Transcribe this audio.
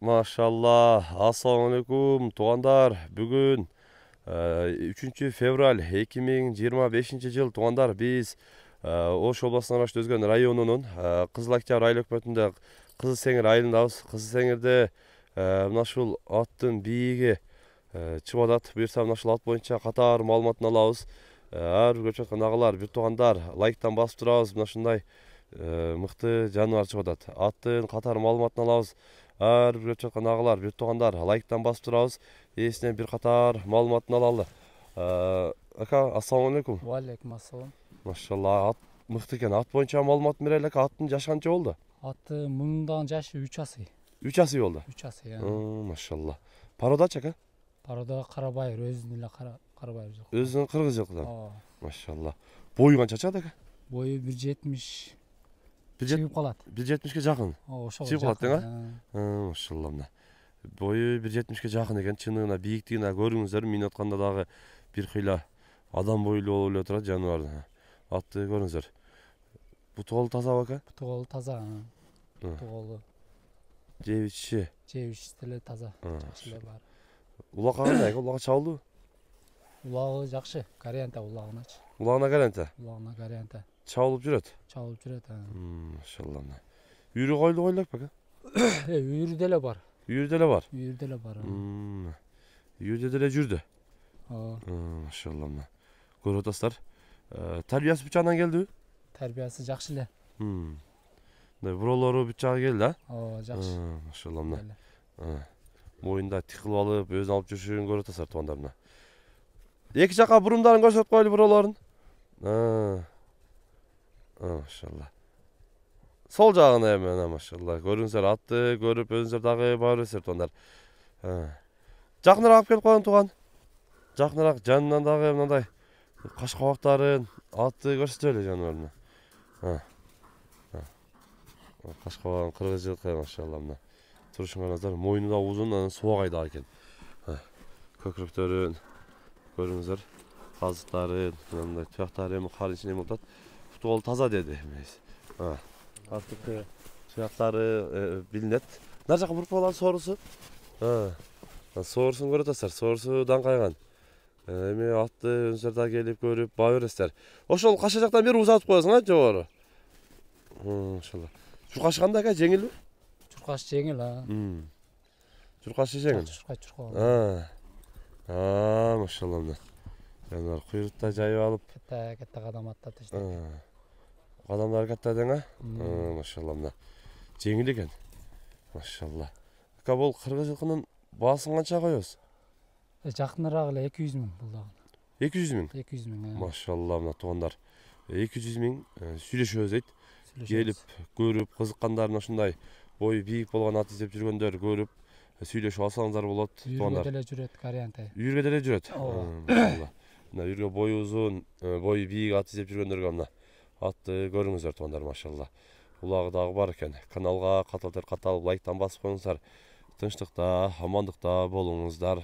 Maşallah. Assalamualaikum туғандар. Бүгін 3 февраль 2025 жыл туғандар. Біз Ош обласына қарашты Өзген районының Қызыл Октябрь айлық өкмөтүндө Қызыл Сеңир айылындабыз. Қызыл Сеңирде мына ушул аттын бийиги чыгып атат. Буюрса мына ушул ат боюнча катар маалыматын алабыз. Ар бир көрүп жаткан агалар, бир туугандар, лайктан басып турабыз. Мына ушундай мыкты жаныбар чыгып атат. Аттын катар маалыматын алабыз. Ар бир көрүп жаткан агалар, бир туугандар, лайктан басып турабыз. Эсинен бир катар маалыматын алалы. Ака, ассалаумалейкум. Валейкум ассалам. Машалла, ат мыкты экен. Ат боюнча маалымат берели ака. Аттын жашы канча болду? Аты мундагы жашы 3 асый. 3 асый болду. 3 асый. Машалла. Пародачы ака? Парода Карабайыр, өзүнүн эле Карабайыр жок. Өзүнүн кыргыз жылкыдан. Машалла. Бою канча чыгат ака? Бою 1.70 чыгып калат. 1.70ке жакын. Ошого чыгып калат тең, Машалла мына. Бою 1.70ке жакын экен. Чынына бийиктигине көрүңүздөр. Мен атканда дагы бир кыйла адам бойлуу болуп эле турат жаныбар. Атты көрүңүздөр. Бутугол таза ака? Бутугол таза. Бутуголу. Жебичи. Жебичи деле таза. Жакшы эле бар. Улакка кандай? Улакка чабылдыбы? Улагы жакшы. Гаранта улагыначы. Улагына гаранта. Улагына гаранта. Чабылып жүрөт. Чабылып жүрөт. Машалла. Үйрү койлу койлап ака? Үйрү деле бар. Үйрү деле бар. Үйрү деле бар. Үйрүдө деле жүрдү. Машалла. Көрүп атасыздар. Тарбиясы бучагынан келдиби? Тарбиясы жакшы эле. Буролору бучагы келди, жакшы. Машалла. Моюнда тикилип алып, өзүн алып жүрүшүн көрүп атасыздар туугандар. Эки жака бурундарын көрсөтүп койлу буролорун. Машалла. Сол жагына эми, машалла. Көрүңүздөр, атты көрүп өзүңүздөр дагы баа бересиздер туугандар. Жакыныраак келип койгон тууган. Жакыныраак жанынан дагы мындай каш кабактарын, атты көрсөтөлү жаныбарына. Каш кабагын кыргыз жылкы, машалла мына. Турушун караңыздар, мойну да узун, анан суагай да экен. Көкүрөктөрүн көрүңүздөр, казыктарын, мындай туяктары эми кар ичине болот. Бутугол таза деди. Артыкы туяктары билинет. Нар жака буруп калган соорусу. Соорусун көрүп атасыздар. Соорусу даңкайган. Эми атты өзүңүздөр да келип көрүп баа бересиздер. Ошол каша жактан бери узатып коесуң, жогору. Машалла. Чуркашы кандай ака, жеңилби? Чуркашы жеңил, Чуркашы жеңил. Машалла. Жаныбар куйрукта жайып алып, кетте кадам аттап иштеп. Кадамдар кетти дең, Машалла. Жеңил экен. Машалла. Ака, бул кыргыз жылкынын баасын канча коебуз? Жакыныраак эле 200 000 бул дагы. 200 000? 200 000. Машалла, мына туугандар. 200 000 сүйлөшөбүз дейт. Келип, көрүп, кызыккандар, ушундай бою бийик болгон ат издеп жүргөндөр көрүп, сүйлөшүп алсаңыздар болот, туугандар. Үйргө деле жүрөт, гаранта. Үйргө деле жүрөт. Машалла. Мына үйргө бою узун, бою бийик ат издеп жүргөндөргө мына атты көрүңүздөр туугандар, машалла. Улагы дагы бар экен. Каналга каталып лайктан басып коюңуздар. Тынчтыкта, амандыкта болуңуздар.